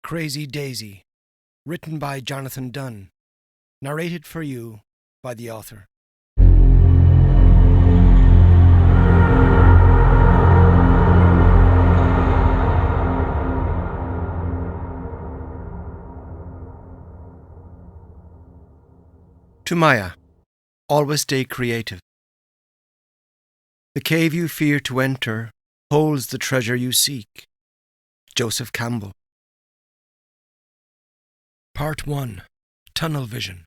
Crazy Daisy, written by Jonathan Dunne, narrated for you by the author. To Maya, always stay creative. The cave you fear to enter holds the treasure you seek. Joseph Campbell. Part 1. Tunnel Vision,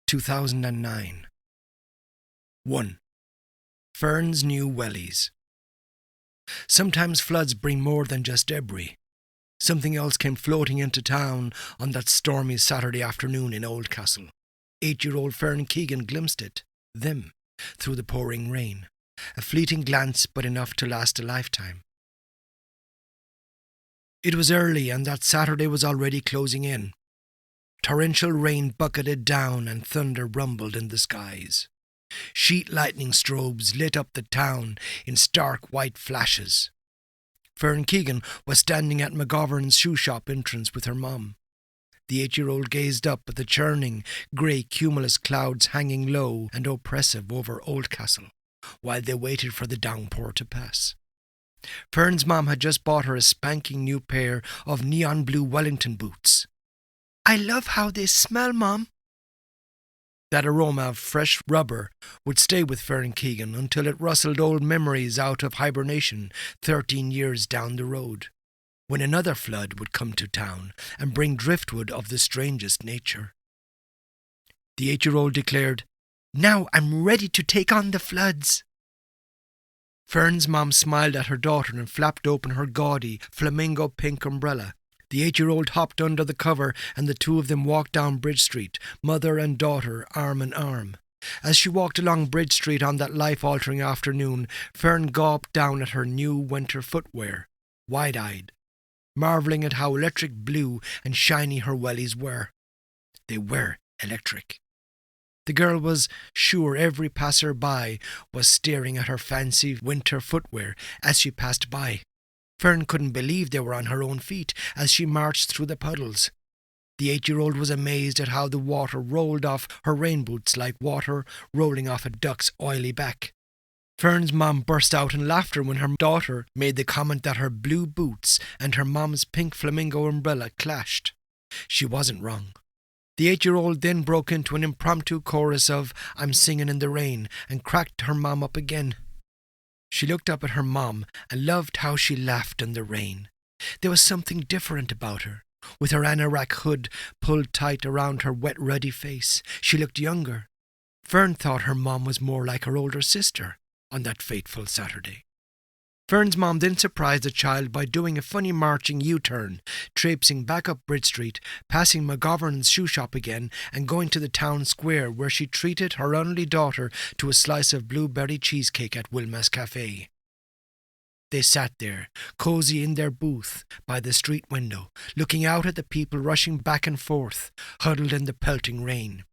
2009. 1. Fern's new wellies. Sometimes floods bring more than just debris. Something else came floating into town on that stormy Saturday afternoon in Oldcastle. 8-year-old Fern Keegan glimpsed it, them, through the pouring rain. A fleeting glance, but enough to last a lifetime. It was early, and that Saturday was already closing in. Torrential rain bucketed down and thunder rumbled in the skies. Sheet lightning strobes lit up the town in stark white flashes. Fern Keegan was standing at McGovern's shoe shop entrance with her mum. The 8-year-old gazed up at the churning, grey cumulus clouds hanging low and oppressive over Oldcastle, while they waited for the downpour to pass. Fern's mom had just bought her a spanking new pair of neon blue Wellington boots. "I love how they smell, Mom." That aroma of fresh rubber would stay with Fern Keegan until it rustled old memories out of hibernation 13 years down the road, when another flood would come to town and bring driftwood of the strangest nature. The 8-year-old declared, "Now I'm ready to take on the floods." Fern's mom smiled at her daughter and flapped open her gaudy flamingo pink umbrella. The 8-year-old hopped under the cover and the two of them walked down Bridge Street, mother and daughter arm in arm. As she walked along Bridge Street on that life-altering afternoon, Fern gawped down at her new winter footwear, wide-eyed, marvelling at how electric blue and shiny her wellies were. They were electric. The girl was sure every passer-by was staring at her fancy winter footwear as she passed by. Fern couldn't believe they were on her own feet as she marched through the puddles. The 8-year-old was amazed at how the water rolled off her rain boots like water rolling off a duck's oily back. Fern's mom burst out in laughter when her daughter made the comment that her blue boots and her mom's pink flamingo umbrella clashed. She wasn't wrong. The 8-year-old then broke into an impromptu chorus of "I'm Singing in the Rain" and cracked her mom up again. She looked up at her mom and loved how she laughed in the rain. There was something different about her. With her anorak hood pulled tight around her wet, ruddy face, she looked younger. Fern thought her mom was more like her older sister on that fateful Saturday. Fern's mom then surprised the child by doing a funny marching U-turn, traipsing back up Bridge Street, passing McGovern's shoe shop again, and going to the town square where she treated her only daughter to a slice of blueberry cheesecake at Wilma's Cafe. They sat there, cosy in their booth by the street window, looking out at the people rushing back and forth, huddled in the pelting rain.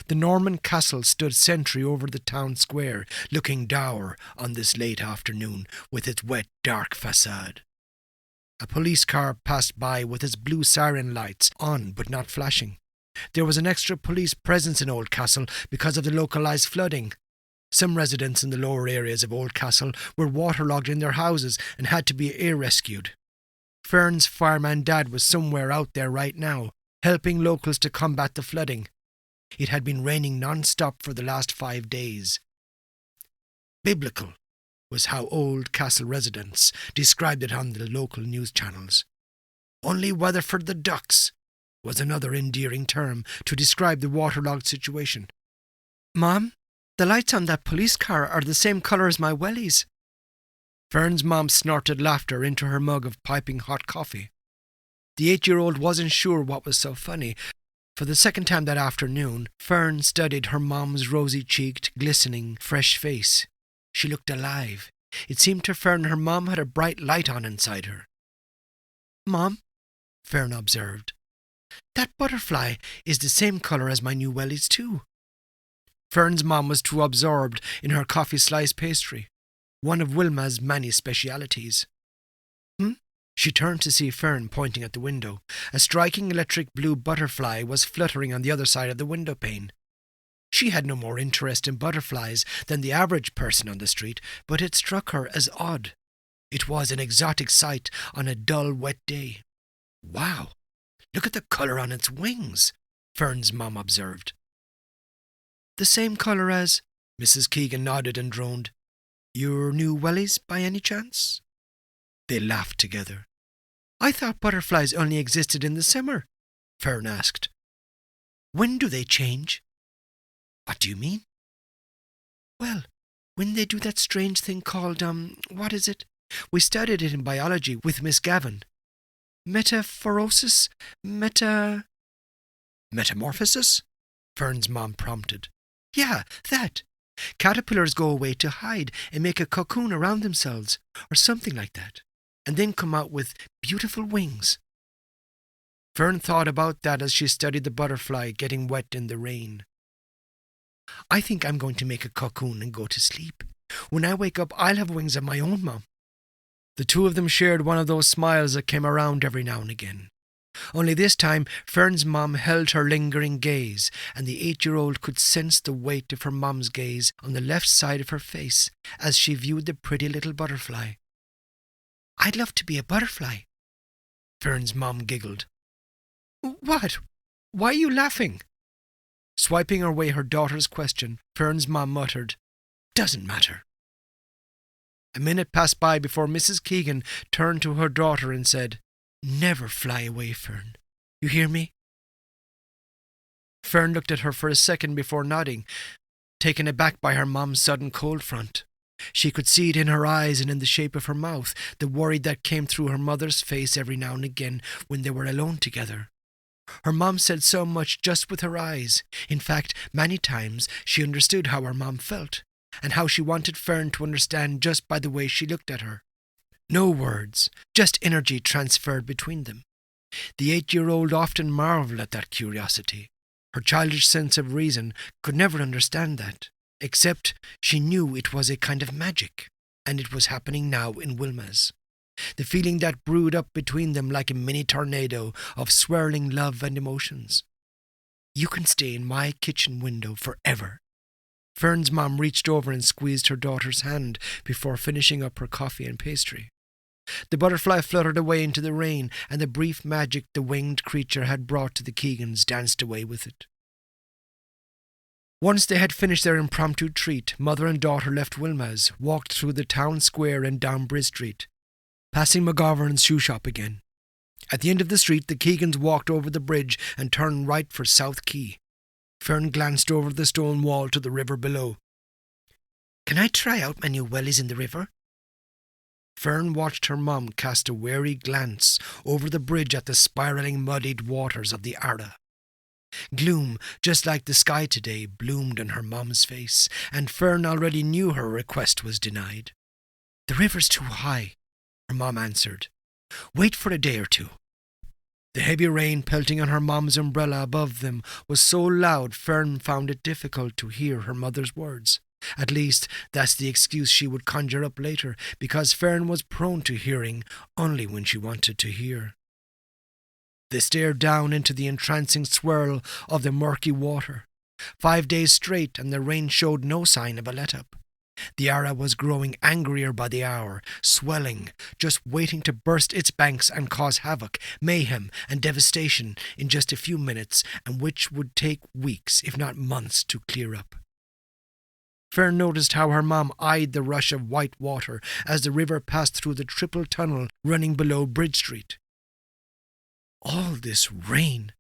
The Norman castle stood sentry over the town square, looking dour on this late afternoon with its wet, dark facade. A police car passed by with its blue siren lights on but not flashing. There was an extra police presence in Oldcastle because of the localised flooding. Some residents in the lower areas of Oldcastle were waterlogged in their houses and had to be air rescued. Fern's fireman dad was somewhere out there right now, helping locals to combat the flooding. It had been raining non-stop for the last 5 days. Biblical was how Oldcastle residents described it on the local news channels. Only weather for the ducks was another endearing term to describe the waterlogged situation. "Mom, the lights on that police car are the same colour as my wellies." Fern's mom snorted laughter into her mug of piping hot coffee. The 8-year-old wasn't sure what was so funny. For the second time that afternoon, Fern studied her mom's rosy-cheeked, glistening, fresh face. She looked alive. It seemed to Fern her mom had a bright light on inside her. "Mom," Fern observed, "that butterfly is the same colour as my new wellies too." Fern's mom was too absorbed in her coffee slice pastry, one of Wilma's many specialities. She turned to see Fern pointing at the window. A striking electric blue butterfly was fluttering on the other side of the window pane. She had no more interest in butterflies than the average person on the street, but it struck her as odd. It was an exotic sight on a dull, wet day. "Wow, look at the colour on its wings," Fern's mum observed. "The same colour as—" Mrs. Keegan nodded and droned. "Your new wellies, by any chance?" They laughed together. "I thought butterflies only existed in the summer," Fern asked. "When do they change?" "What do you mean?" "Well, when they do that strange thing called, what is it? We studied it in biology with Miss Gavin. Metamorphosis? Metamorphosis? Fern's mom prompted. "Yeah, that. Caterpillars go away to hide and make a cocoon around themselves, or something like that, and then come out with beautiful wings." Fern thought about that as she studied the butterfly getting wet in the rain. "I think I'm going to make a cocoon and go to sleep. When I wake up, I'll have wings of my own, Mom." The two of them shared one of those smiles that came around every now and again. Only this time, Fern's mom held her lingering gaze, and the 8-year-old could sense the weight of her mom's gaze on the left side of her face as she viewed the pretty little butterfly. "I'd love to be a butterfly." Fern's mom giggled. "What? Why are you laughing?" Swiping away her daughter's question, Fern's mom muttered, "Doesn't matter." A minute passed by before Mrs. Keegan turned to her daughter and said, "Never fly away, Fern. You hear me?" Fern looked at her for a second before nodding, taken aback by her mom's sudden cold front. She could see it in her eyes and in the shape of her mouth, the worry that came through her mother's face every now and again when they were alone together. Her mom said so much just with her eyes. In fact, many times she understood how her mom felt, and how she wanted Fern to understand just by the way she looked at her. No words, just energy transferred between them. The 8-year-old often marvelled at that curiosity. Her childish sense of reason could never understand that, except she knew it was a kind of magic, and it was happening now in Wilma's. The feeling that brewed up between them like a mini tornado of swirling love and emotions. "You can stay in my kitchen window forever." Fern's mom reached over and squeezed her daughter's hand before finishing up her coffee and pastry. The butterfly fluttered away into the rain, and the brief magic the winged creature had brought to the Keegans danced away with it. Once they had finished their impromptu treat, mother and daughter left Wilma's, walked through the town square and down Bridge Street, passing McGovern's shoe shop again. At the end of the street, the Keegans walked over the bridge and turned right for South Quay. Fern glanced over the stone wall to the river below. "Can I try out my new wellies in the river?" Fern watched her mum cast a wary glance over the bridge at the spiralling, muddied waters of the Ara. Gloom, just like the sky today, bloomed on her mum's face, and Fern already knew her request was denied. "The river's too high," her mum answered. "Wait for a day or two." The heavy rain pelting on her mum's umbrella above them was so loud Fern found it difficult to hear her mother's words. At least, that's the excuse she would conjure up later, because Fern was prone to hearing only when she wanted to hear. They stared down into the entrancing swirl of the murky water. 5 days straight, and the rain showed no sign of a let-up. The Ara was growing angrier by the hour, swelling, just waiting to burst its banks and cause havoc, mayhem, and devastation in just a few minutes, and which would take weeks, if not months, to clear up. Fern noticed how her mom eyed the rush of white water as the river passed through the triple tunnel running below Bridge Street. "All this rain,"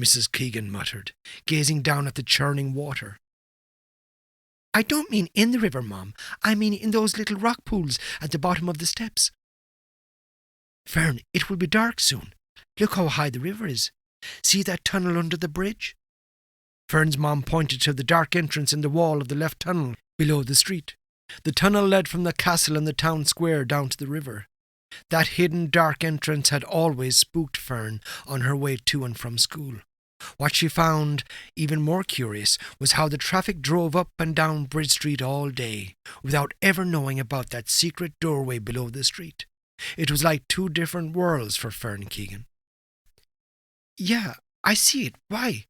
Mrs. Keegan muttered, gazing down at the churning water. "I don't mean in the river, Mom. I mean in those little rock pools at the bottom of the steps." "Fern, it will be dark soon. Look how high the river is. See that tunnel under the bridge?" Fern's mom pointed to the dark entrance in the wall of the left tunnel below the street. The tunnel led from the castle in the town square down to the river. That hidden dark entrance had always spooked Fern on her way to and from school. What she found even more curious was how the traffic drove up and down Bridge Street all day, without ever knowing about that secret doorway below the street. It was like two different worlds for Fern Keegan. "Yeah, I see it. Why?"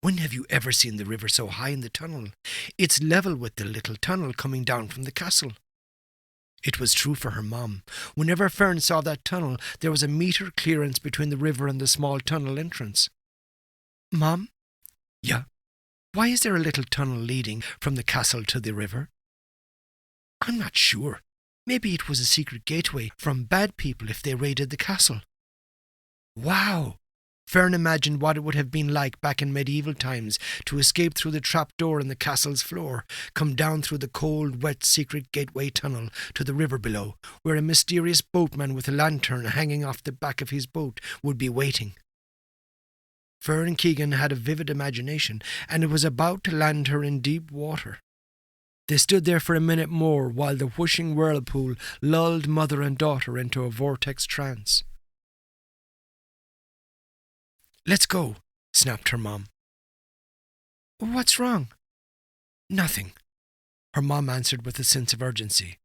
"When have you ever seen the river so high in the tunnel? It's level with the little tunnel coming down from the castle." It was true for her mom. Whenever Fern saw that tunnel, there was a metre clearance between the river and the small tunnel entrance. "Mom?" "Yeah." "Why is there a little tunnel leading from the castle to the river?" "I'm not sure. Maybe it was a secret gateway from bad people if they raided the castle." Wow! Fern imagined what it would have been like back in medieval times to escape through the trap door in the castle's floor, come down through the cold, wet, secret gateway tunnel to the river below, where a mysterious boatman with a lantern hanging off the back of his boat would be waiting. Fern Keegan had a vivid imagination, and it was about to land her in deep water. They stood there for a minute more while the whooshing whirlpool lulled mother and daughter into a vortex trance. "Let's go," snapped her mom. "What's wrong?" "Nothing," her mom answered with a sense of urgency.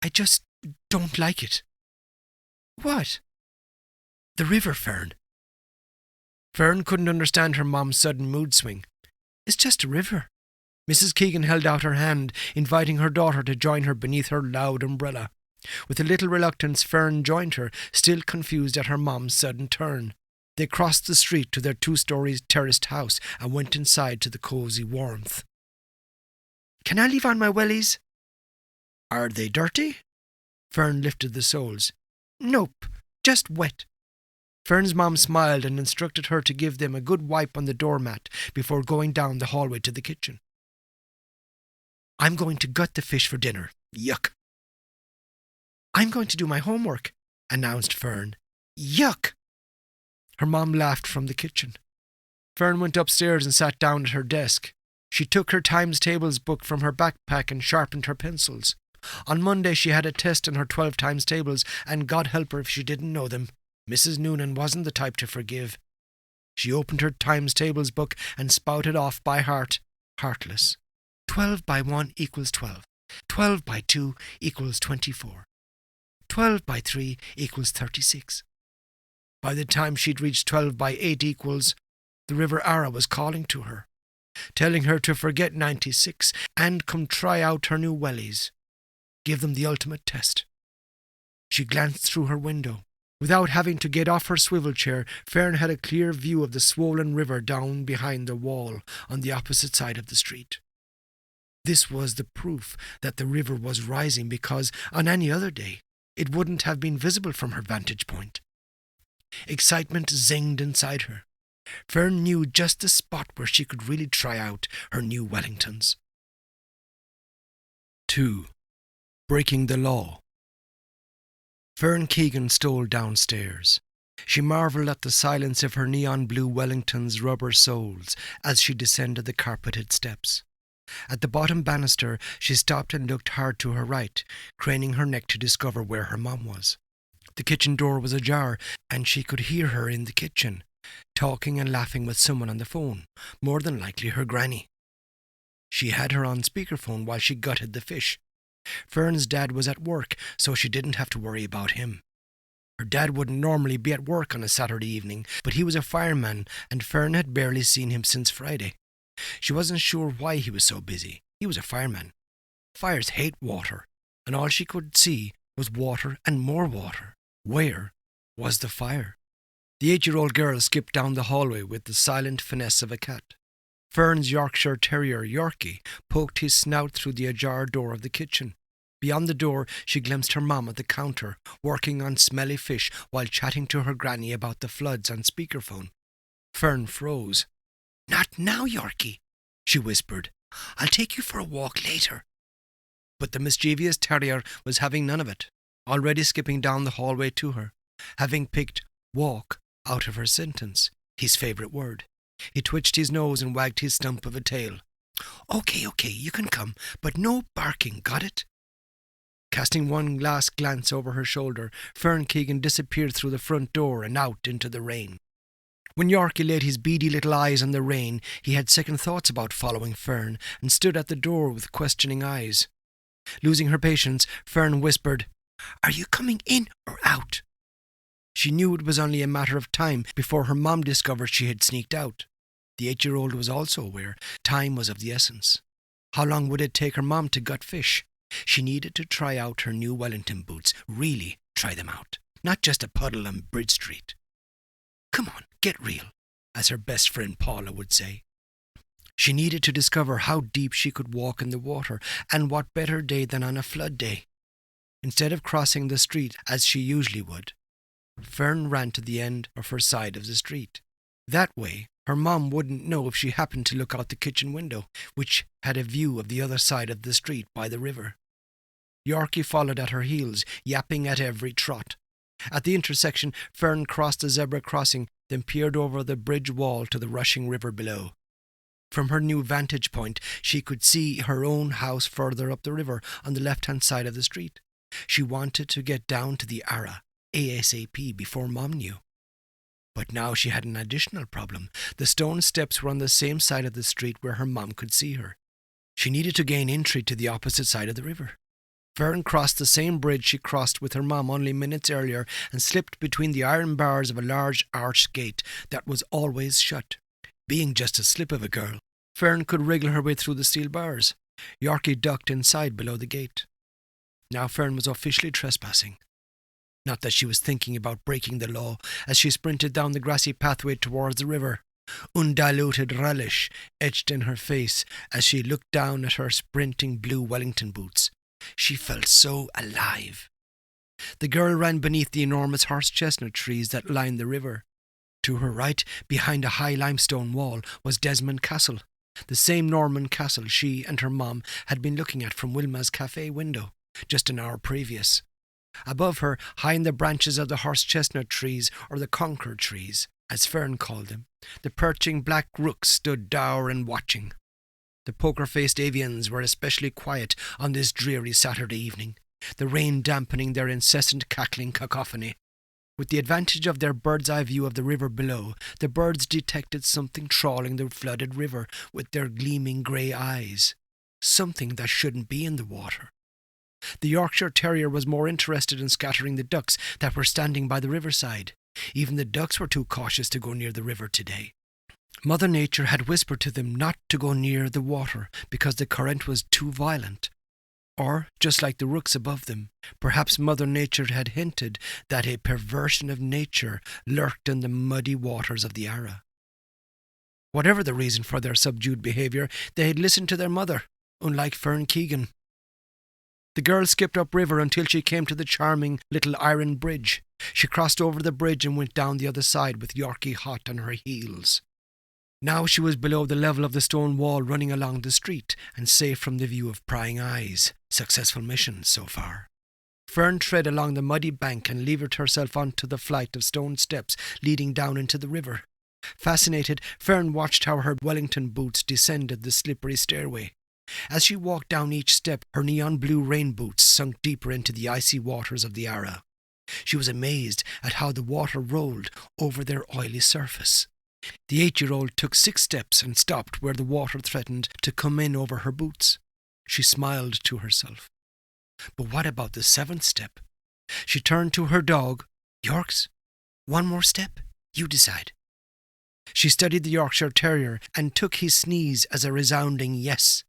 "I just don't like it." "What?" "The river, Fern." Fern couldn't understand her mom's sudden mood swing. "It's just a river." Mrs. Keegan held out her hand, inviting her daughter to join her beneath her loud umbrella. With a little reluctance, Fern joined her, still confused at her mom's sudden turn. They crossed the street to their 2-story terraced house and went inside to the cosy warmth. "Can I leave on my wellies?" "Are they dirty?" Fern lifted the soles. "Nope, just wet." Fern's mom smiled and instructed her to give them a good wipe on the doormat before going down the hallway to the kitchen. "I'm going to gut the fish for dinner. Yuck." "I'm going to do my homework," announced Fern. "Yuck." Her mom laughed from the kitchen. Fern went upstairs and sat down at her desk. She took her times tables book from her backpack and sharpened her pencils. On Monday she had a test on her 12 times tables, and God help her if she didn't know them. Mrs. Noonan wasn't the type to forgive. She opened her times tables book and spouted off by heart, heartless. 12 by 1 equals 12. 12 by 2 equals 24. 12 by 3 equals 36. By the time she'd reached 12 by 8 equals, the River Ara was calling to her, telling her to forget 96 and come try out her new wellies. Give them the ultimate test. She glanced through her window. Without having to get off her swivel chair, Fern had a clear view of the swollen river down behind the wall on the opposite side of the street. This was the proof that the river was rising because, on any other day, it wouldn't have been visible from her vantage point. Excitement zinged inside her. Fern knew just the spot where she could really try out her new Wellingtons. 2. Breaking the Law. Fern Keegan stole downstairs. She marvelled at the silence of her neon-blue Wellington's rubber soles as she descended the carpeted steps. At the bottom banister, she stopped and looked hard to her right, craning her neck to discover where her mom was. The kitchen door was ajar, and she could hear her in the kitchen, talking and laughing with someone on the phone, more than likely her granny. She had her on speakerphone while she gutted the fish. Fern's dad was at work, so she didn't have to worry about him. Her dad wouldn't normally be at work on a Saturday evening, but he was a fireman, and Fern had barely seen him since Friday. She wasn't sure why he was so busy. He was a fireman. Fires hate water, and all she could see was water and more water. Where was the fire? The 8-year-old girl skipped down the hallway with the silent finesse of a cat. Fern's Yorkshire Terrier, Yorkie, poked his snout through the ajar door of the kitchen. Beyond the door, she glimpsed her mum at the counter, working on smelly fish while chatting to her granny about the floods on speakerphone. Fern froze. "Not now, Yorkie," she whispered. "I'll take you for a walk later." But the mischievous terrier was having none of it, already skipping down the hallway to her, having picked walk out of her sentence, his favourite word. He twitched his nose and wagged his stump of a tail. Okay, you can come, but no barking, got it?" Casting one last glance over her shoulder, Fern Keegan disappeared through the front door and out into the rain. When Yorkie laid his beady little eyes on the rain, he had second thoughts about following Fern and stood at the door with questioning eyes. Losing her patience, Fern whispered, Are you coming in or out?" She knew it was only a matter of time before her mom discovered she had sneaked out. The 8-year-old was also aware time was of the essence. How long would it take her mom to gut fish? She needed to try out her new Wellington boots, really try them out, not just a puddle on Bridge Street. "Come on, get real," as her best friend Paula would say. She needed to discover how deep she could walk in the water, and what better day than on a flood day. Instead of crossing the street as she usually would, Fern ran to the end of her side of the street. That way, her mom wouldn't know if she happened to look out the kitchen window, which had a view of the other side of the street by the river. Yorkie followed at her heels, yapping at every trot. At the intersection, Fern crossed the zebra crossing, then peered over the bridge wall to the rushing river below. From her new vantage point, she could see her own house further up the river on the left-hand side of the street. She wanted to get down to the Ara ASAP before Mom knew. But now she had an additional problem. The stone steps were on the same side of the street where her mom could see her. She needed to gain entry to the opposite side of the river. Fern crossed the same bridge she crossed with her mom only minutes earlier and slipped between the iron bars of a large arched gate that was always shut. Being just a slip of a girl, Fern could wriggle her way through the steel bars. Yorkie ducked inside below the gate. Now Fern was officially trespassing. Not that she was thinking about breaking the law as she sprinted down the grassy pathway towards the river. Undiluted relish etched in her face as she looked down at her sprinting blue Wellington boots. She felt so alive. The girl ran beneath the enormous horse-chestnut trees that lined the river. To her right, behind a high limestone wall, was Desmond Castle, the same Norman castle she and her mom had been looking at from Wilma's cafe window just an hour previous. Above her, high in the branches of the horse-chestnut trees, or the concord trees, as Fern called them, the perching black rooks stood dour and watching. The poker-faced avians were especially quiet on this dreary Saturday evening, the rain dampening their incessant cackling cacophony. With the advantage of their bird's-eye view of the river below, the birds detected something trawling the flooded river with their gleaming grey eyes, something that shouldn't be in the water. The Yorkshire Terrier was more interested in scattering the ducks that were standing by the riverside. Even the ducks were too cautious to go near the river today. Mother Nature had whispered to them not to go near the water because the current was too violent. Or, just like the rooks above them, perhaps Mother Nature had hinted that a perversion of nature lurked in the muddy waters of the Ara. Whatever the reason for their subdued behaviour, they had listened to their mother, unlike Fern Keegan. The girl skipped upriver until she came to the charming little iron bridge. She crossed over the bridge and went down the other side with Yorkie hot on her heels. Now she was below the level of the stone wall running along the street and safe from the view of prying eyes. Successful mission so far. Fern tread along the muddy bank and levered herself onto the flight of stone steps leading down into the river. Fascinated, Fern watched how her Wellington boots descended the slippery stairway. As she walked down each step, her neon blue rain boots sunk deeper into the icy waters of the Ara. She was amazed at how the water rolled over their oily surface. The 8-year-old took 6 steps and stopped where the water threatened to come in over her boots. She smiled to herself. But what about the 7th step? She turned to her dog. "Yorks, one more step? You decide." She studied the Yorkshire Terrier and took his sneeze as a resounding yes.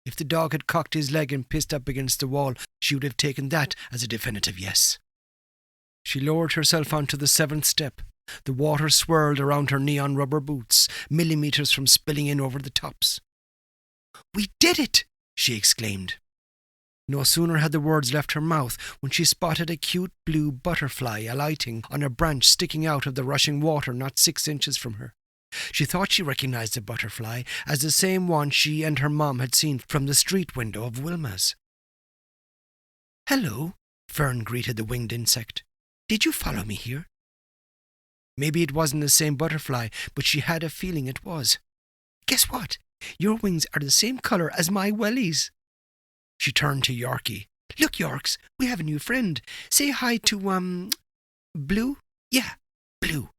If the dog had cocked his leg and pissed up against the wall, she would have taken that as a definitive yes. She lowered herself onto the 7th step. The water swirled around her neon rubber boots, millimeters from spilling in over the tops. "We did it!" she exclaimed. No sooner had the words left her mouth when she spotted a cute blue butterfly alighting on a branch sticking out of the rushing water not 6 inches from her. She thought she recognized the butterfly as the same one she and her mom had seen from the street window of Wilma's. "Hello," Fern greeted the winged insect. "Did you follow me here?" Maybe it wasn't the same butterfly, but she had a feeling it was. "Guess what? Your wings are the same colour as my wellies." She turned to Yorkie. "Look, Yorks, we have a new friend. Say hi to, Blue? Yeah, Blue."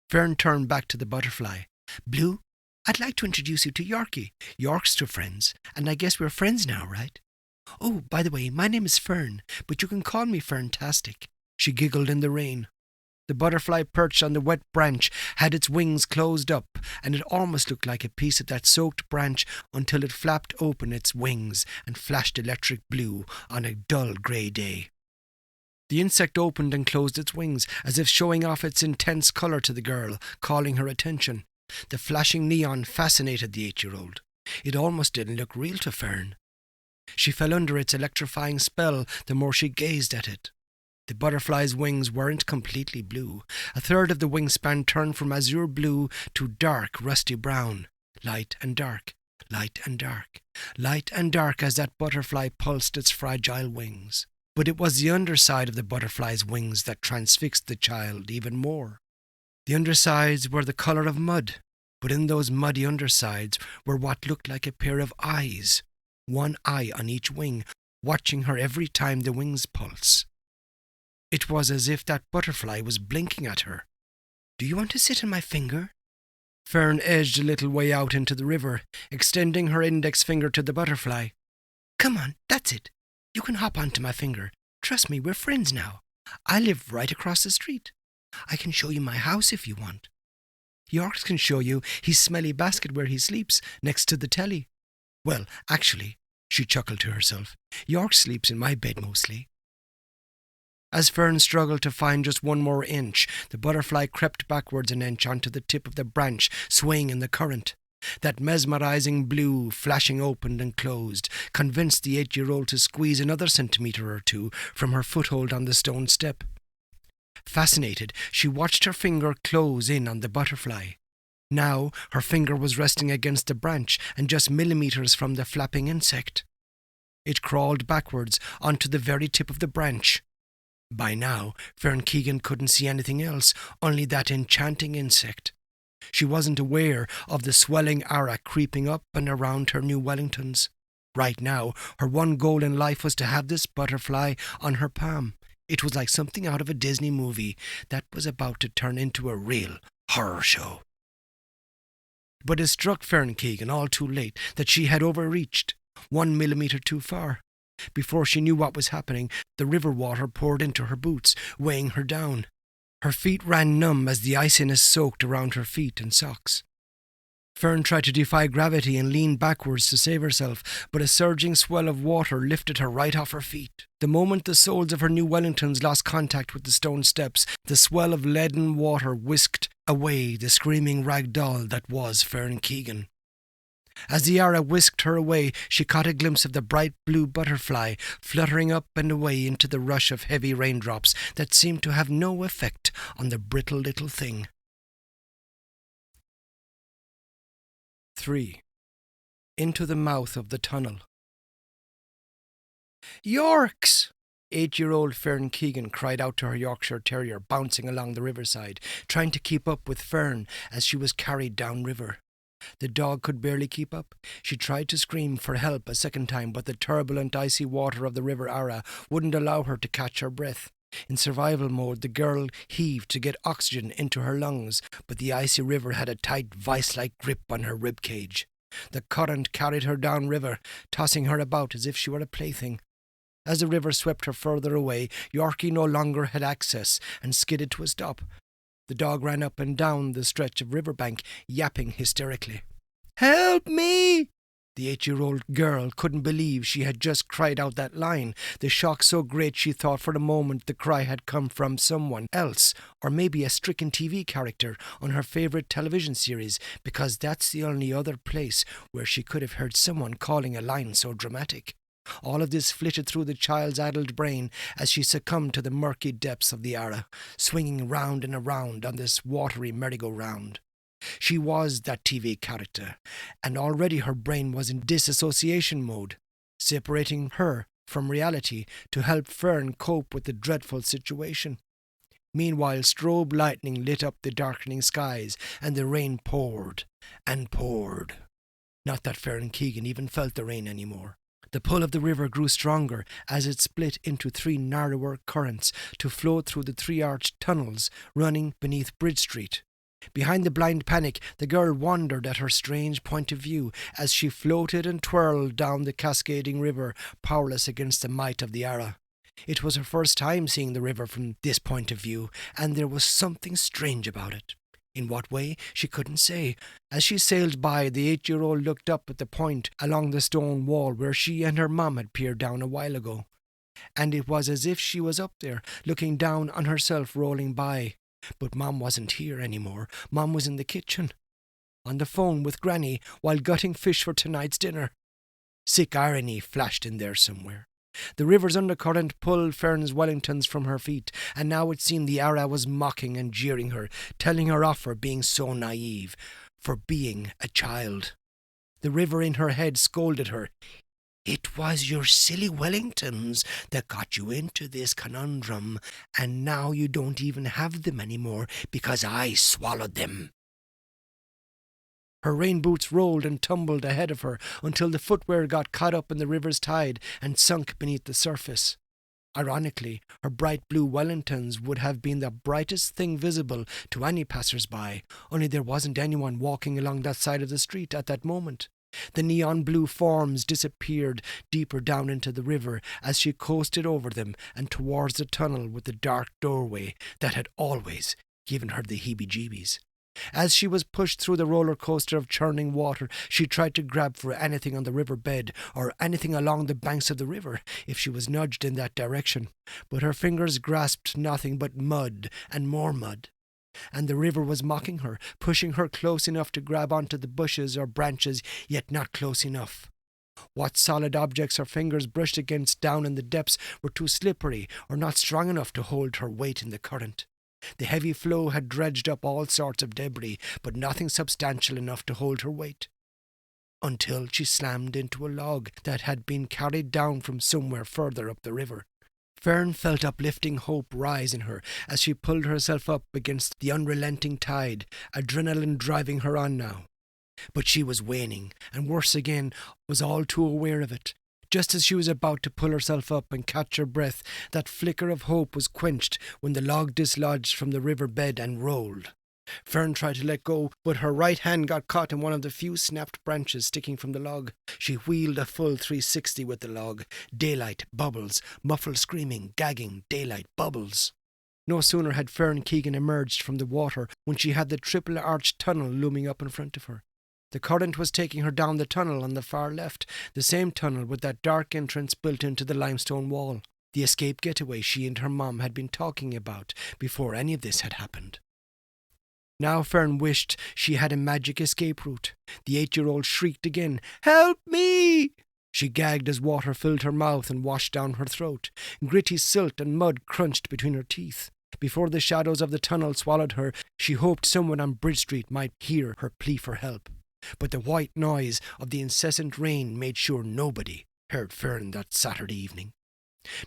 Fern turned back to the butterfly. "Blue, I'd like to introduce you to Yorkie. Yorks to friends, and I guess we're friends now, right?" "Oh, by the way, my name is Fern, but you can call me Ferntastic." She giggled in the rain. The butterfly perched on the wet branch had its wings closed up, and it almost looked like a piece of that soaked branch until it flapped open its wings and flashed electric blue on a dull grey day. The insect opened and closed its wings, as if showing off its intense colour to the girl, calling her attention. The flashing neon fascinated the 8-year-old. It almost didn't look real to Fern. She fell under its electrifying spell the more she gazed at it. The butterfly's wings weren't completely blue. A third of the wingspan turned from azure blue to dark, rusty brown. Light and dark, light and dark, light and dark as that butterfly pulsed its fragile wings. But it was the underside of the butterfly's wings that transfixed the child even more. The undersides were the colour of mud, but in those muddy undersides were what looked like a pair of eyes, one eye on each wing, watching her every time the wings pulse. It was as if that butterfly was blinking at her. "Do you want to sit on my finger?" Fern edged a little way out into the river, extending her index finger to the butterfly. "Come on, that's it. You can hop onto my finger. Trust me, we're friends now. I live right across the street. I can show you my house if you want. Yorks can show you his smelly basket where he sleeps, next to the telly. Well, actually," she chuckled to herself, "York sleeps in my bed mostly." As Fern struggled to find just one more inch, the butterfly crept backwards an inch onto the tip of the branch, swaying in the current. That mesmerizing blue, flashing opened and closed, convinced the 8-year-old to squeeze another centimetre or two from her foothold on the stone step. Fascinated, she watched her finger close in on the butterfly. Now her finger was resting against the branch and just millimetres from the flapping insect. It crawled backwards onto the very tip of the branch. By now, Fern Keegan couldn't see anything else, only that enchanting insect. She wasn't aware of the swelling aura creeping up and around her New Wellingtons. Right now, her one goal in life was to have this butterfly on her palm. It was like something out of a Disney movie that was about to turn into a real horror show. But it struck Fern Keegan all too late that she had overreached, 1 millimetre too far. Before she knew what was happening, the river water poured into her boots, weighing her down. Her feet ran numb as the iciness soaked around her feet and socks. Fern tried to defy gravity and lean backwards to save herself, but a surging swell of water lifted her right off her feet. The moment the soles of her New Wellingtons lost contact with the stone steps, the swell of leaden water whisked away the screaming rag doll that was Fern Keegan. As the aura whisked her away, she caught a glimpse of the bright blue butterfly fluttering up and away into the rush of heavy raindrops that seemed to have no effect on the brittle little thing. 3. Into the mouth of the tunnel. "Yorks!" 8-year-old Fern Keegan cried out to her Yorkshire Terrier, bouncing along the riverside, trying to keep up with Fern as she was carried downriver. The dog could barely keep up. She tried to scream for help a second time, but the turbulent, icy water of the river Ara wouldn't allow her to catch her breath. In survival mode, the girl heaved to get oxygen into her lungs, but the icy river had a tight, vice-like grip on her rib cage. The current carried her downriver, tossing her about as if she were a plaything. As the river swept her further away, Yorkie no longer had access and skidded to a stop. The dog ran up and down the stretch of riverbank, yapping hysterically. "Help me!" The 8-year-old girl couldn't believe she had just cried out that line, the shock so great she thought for a moment the cry had come from someone else, or maybe a stricken TV character on her favourite television series, because that's the only other place where she could have heard someone calling a line so dramatic. All of this flitted through the child's addled brain as she succumbed to the murky depths of the Ara, swinging round and around on this watery merry-go-round. She was that TV character, and already her brain was in disassociation mode, separating her from reality to help Fern cope with the dreadful situation. Meanwhile, strobe lightning lit up the darkening skies, and the rain poured and poured. Not that Fern Keegan even felt the rain anymore. The pull of the river grew stronger as it split into 3 narrower currents to flow through the 3 arched tunnels running beneath Bridge Street. Behind the blind panic, the girl wondered at her strange point of view as she floated and twirled down the cascading river, powerless against the might of the Ara. It was her first time seeing the river from this point of view, and there was something strange about it. In what way, she couldn't say. As she sailed by, the 8-year-old looked up at the point along the stone wall where she and her mum had peered down a while ago. And it was as if she was up there, looking down on herself rolling by. But Mum wasn't here anymore. Mum was in the kitchen, on the phone with Granny, while gutting fish for tonight's dinner. Sick irony flashed in there somewhere. The river's undercurrent pulled Fern's Wellingtons from her feet, and now it seemed the Ara was mocking and jeering her, telling her off for being so naive, for being a child. The river in her head scolded her. It was your silly Wellingtons that got you into this conundrum, and now you don't even have them anymore because I swallowed them. Her rain boots rolled and tumbled ahead of her until the footwear got caught up in the river's tide and sunk beneath the surface. Ironically, her bright blue Wellingtons would have been the brightest thing visible to any passers-by, only there wasn't anyone walking along that side of the street at that moment. The neon blue forms disappeared deeper down into the river as she coasted over them and towards the tunnel with the dark doorway that had always given her the heebie-jeebies. As she was pushed through the roller coaster of churning water, she tried to grab for anything on the river bed or anything along the banks of the river if she was nudged in that direction, but her fingers grasped nothing but mud and more mud. And the river was mocking her, pushing her close enough to grab onto the bushes or branches, yet not close enough. What solid objects her fingers brushed against down in the depths were too slippery or not strong enough to hold her weight in the current. The heavy flow had dredged up all sorts of debris, but nothing substantial enough to hold her weight. Until she slammed into a log that had been carried down from somewhere further up the river. Fern felt uplifting hope rise in her as she pulled herself up against the unrelenting tide, adrenaline driving her on now. But she was waning, and worse again, was all too aware of it. Just as she was about to pull herself up and catch her breath, that flicker of hope was quenched when the log dislodged from the river bed and rolled. Fern tried to let go, but her right hand got caught in one of the few snapped branches sticking from the log. She wheeled a full 360 with the log. Daylight, bubbles, muffled screaming, gagging, daylight, bubbles. No sooner had Fern Keegan emerged from the water when she had the triple-arched tunnel looming up in front of her. The current was taking her down the tunnel on the far left, the same tunnel with that dark entrance built into the limestone wall, the escape getaway she and her mum had been talking about before any of this had happened. Now Fern wished she had a magic escape route. The 8-year-old shrieked again, "Help me!" She gagged as water filled her mouth and washed down her throat. Gritty silt and mud crunched between her teeth. Before the shadows of the tunnel swallowed her, she hoped someone on Bridge Street might hear her plea for help. But the white noise of the incessant rain made sure nobody heard Fern that Saturday evening.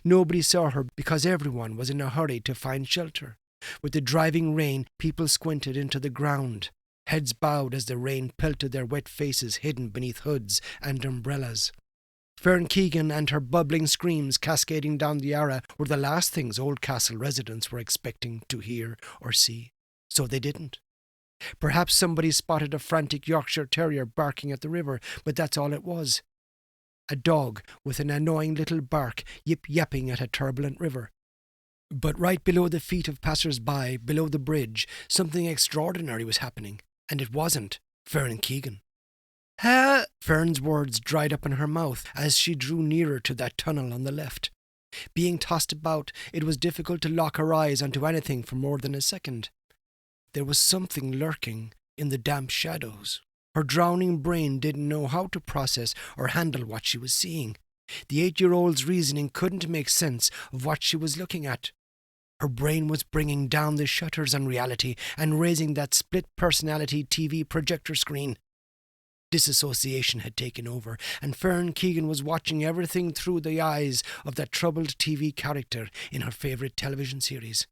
Nobody saw her because everyone was in a hurry to find shelter. With the driving rain, people squinted into the ground, heads bowed as the rain pelted their wet faces hidden beneath hoods and umbrellas. Fern Keegan and her bubbling screams cascading down the Ara were the last things Oldcastle residents were expecting to hear or see. So they didn't. Perhaps somebody spotted a frantic Yorkshire Terrier barking at the river, but that's all it was. A dog with an annoying little bark yip-yapping at a turbulent river. But right below the feet of passers-by, below the bridge, something extraordinary was happening, and it wasn't Fern Keegan. Fern's words dried up in her mouth as she drew nearer to that tunnel on the left. Being tossed about, it was difficult to lock her eyes onto anything for more than a second. There was something lurking in the damp shadows. Her drowning brain didn't know how to process or handle what she was seeing. The 8-year-old's reasoning couldn't make sense of what she was looking at. Her brain was bringing down the shutters on reality and raising that split-personality TV projector screen. Disassociation had taken over, and Fern Keegan was watching everything through the eyes of that troubled TV character in her favourite television series.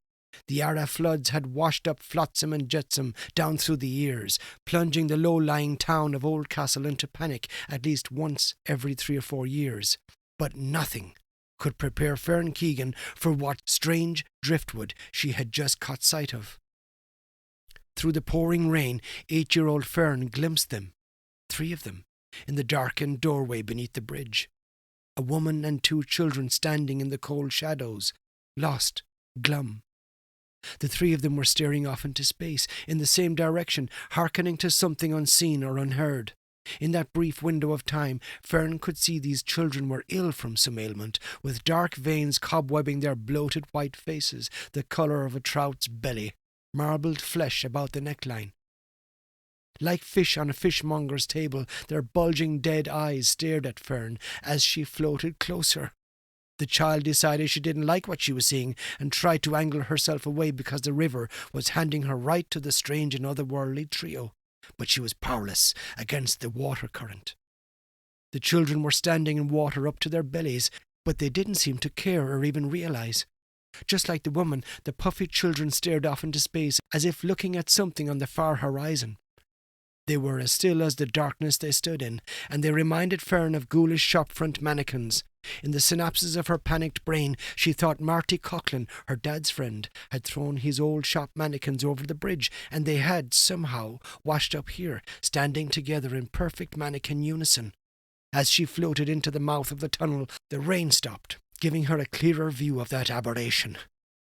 The Ara floods had washed up flotsam and jetsam down through the years, plunging the low-lying town of Oldcastle into panic at least once every 3 or 4 years. But nothing could prepare Fern Keegan for what strange driftwood she had just caught sight of. Through the pouring rain, 8-year-old Fern glimpsed them, 3 of them, in the darkened doorway beneath the bridge. A woman and 2 children standing in the cold shadows, lost, glum. The 3 of them were staring off into space, in the same direction, hearkening to something unseen or unheard. In that brief window of time, Fern could see these children were ill from some ailment, with dark veins cobwebbing their bloated white faces, the colour of a trout's belly, marbled flesh about the neckline. Like fish on a fishmonger's table, their bulging dead eyes stared at Fern as she floated closer. The child decided she didn't like what she was seeing and tried to angle herself away because the river was handing her right to the strange and otherworldly trio. But she was powerless against the water current. The children were standing in water up to their bellies, but they didn't seem to care or even realize. Just like the woman, the puffy children stared off into space as if looking at something on the far horizon. They were as still as the darkness they stood in, and they reminded Fern of ghoulish shopfront mannequins. In the synopsis of her panicked brain, she thought Marty Coughlin, her dad's friend, had thrown his old shop mannequins over the bridge, and they had, somehow, washed up here, standing together in perfect mannequin unison. As she floated into the mouth of the tunnel, the rain stopped, giving her a clearer view of that aberration.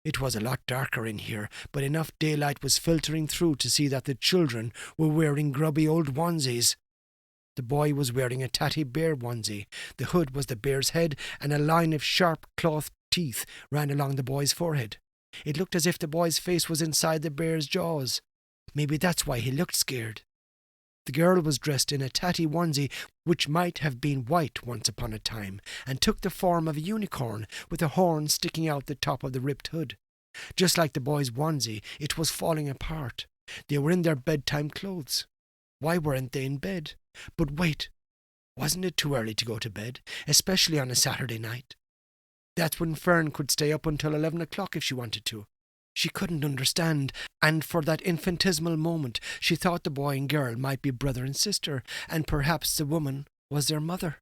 It was a lot darker in here, but enough daylight was filtering through to see that the children were wearing grubby old onesies. The boy was wearing a tatty bear onesie. The hood was the bear's head, and a line of sharp cloth teeth ran along the boy's forehead. It looked as if the boy's face was inside the bear's jaws. Maybe that's why he looked scared. The girl was dressed in a tatty onesie which might have been white once upon a time, and took the form of a unicorn with a horn sticking out the top of the ripped hood. Just like the boy's onesie, it was falling apart. They were in their bedtime clothes. Why weren't they in bed? But wait, wasn't it too early to go to bed, especially on a Saturday night? That's when Fern could stay up until 11 o'clock if she wanted to. She couldn't understand, and for that infinitesimal moment she thought the boy and girl might be brother and sister, and perhaps the woman was their mother.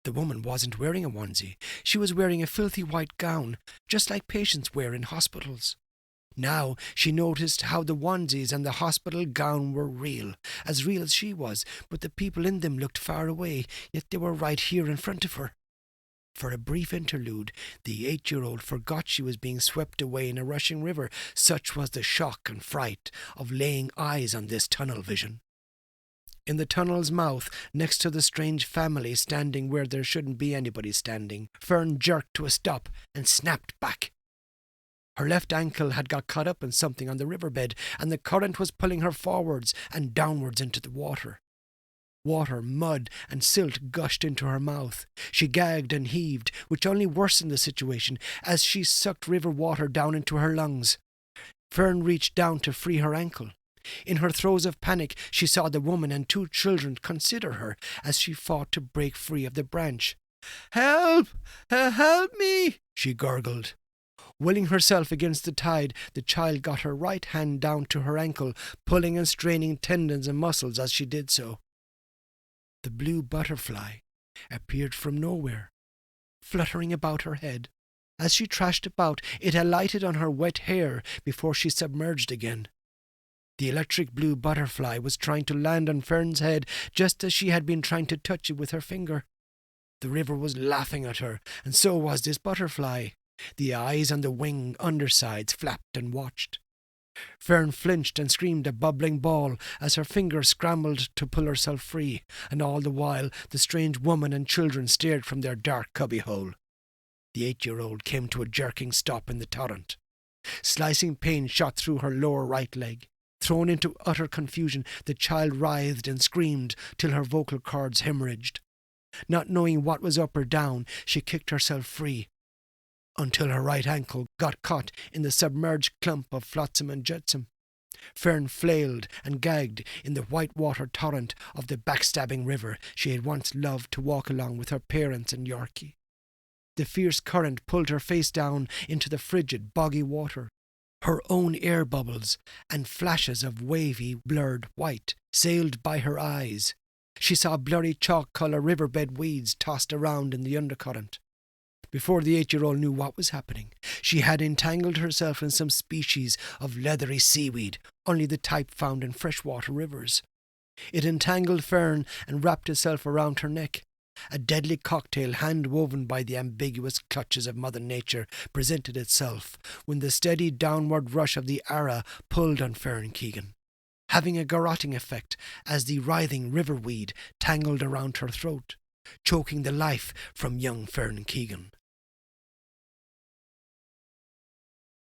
The woman wasn't wearing a onesie. She was wearing a filthy white gown, just like patients wear in hospitals. Now she noticed how the onesies and the hospital gown were real as she was, but the people in them looked far away, yet they were right here in front of her. For a brief interlude, the 8-year-old forgot she was being swept away in a rushing river. Such was the shock and fright of laying eyes on this tunnel vision. In the tunnel's mouth, next to the strange family standing where there shouldn't be anybody standing, Fern jerked to a stop and snapped back. Her left ankle had got caught up in something on the riverbed, and the current was pulling her forwards and downwards into the water. Water, mud, and silt gushed into her mouth. She gagged and heaved, which only worsened the situation as she sucked river water down into her lungs. Fern reached down to free her ankle. In her throes of panic, she saw the woman and 2 children consider her as she fought to break free of the branch. "Help! Help me!" she gurgled. Willing herself against the tide, the child got her right hand down to her ankle, pulling and straining tendons and muscles as she did so. The blue butterfly appeared from nowhere, fluttering about her head. As she thrashed about, it alighted on her wet hair before she submerged again. The electric blue butterfly was trying to land on Fern's head just as she had been trying to touch it with her finger. The river was laughing at her, and so was this butterfly. The eyes on the wing undersides flapped and watched. Fern flinched and screamed a bubbling ball as her fingers scrambled to pull herself free, and all the while the strange woman and children stared from their dark cubbyhole. The 8-year-old came to a jerking stop in the torrent. Slicing pain shot through her lower right leg. Thrown into utter confusion, the child writhed and screamed till her vocal cords hemorrhaged. Not knowing what was up or down, she kicked herself free, until her right ankle got caught in the submerged clump of flotsam and jetsam. Fern flailed and gagged in the white-water torrent of the backstabbing river she had once loved to walk along with her parents and Yorkie. The fierce current pulled her face down into the frigid, boggy water. Her own air bubbles and flashes of wavy, blurred white sailed by her eyes. She saw blurry chalk-colour riverbed weeds tossed around in the undercurrent. Before the 8-year-old knew what was happening, she had entangled herself in some species of leathery seaweed, only the type found in freshwater rivers. It entangled Fern and wrapped itself around her neck. A deadly cocktail hand-woven by the ambiguous clutches of Mother Nature presented itself when the steady downward rush of the Ara pulled on Fern Keegan, having a garroting effect as the writhing river weed tangled around her throat, choking the life from young Fern Keegan.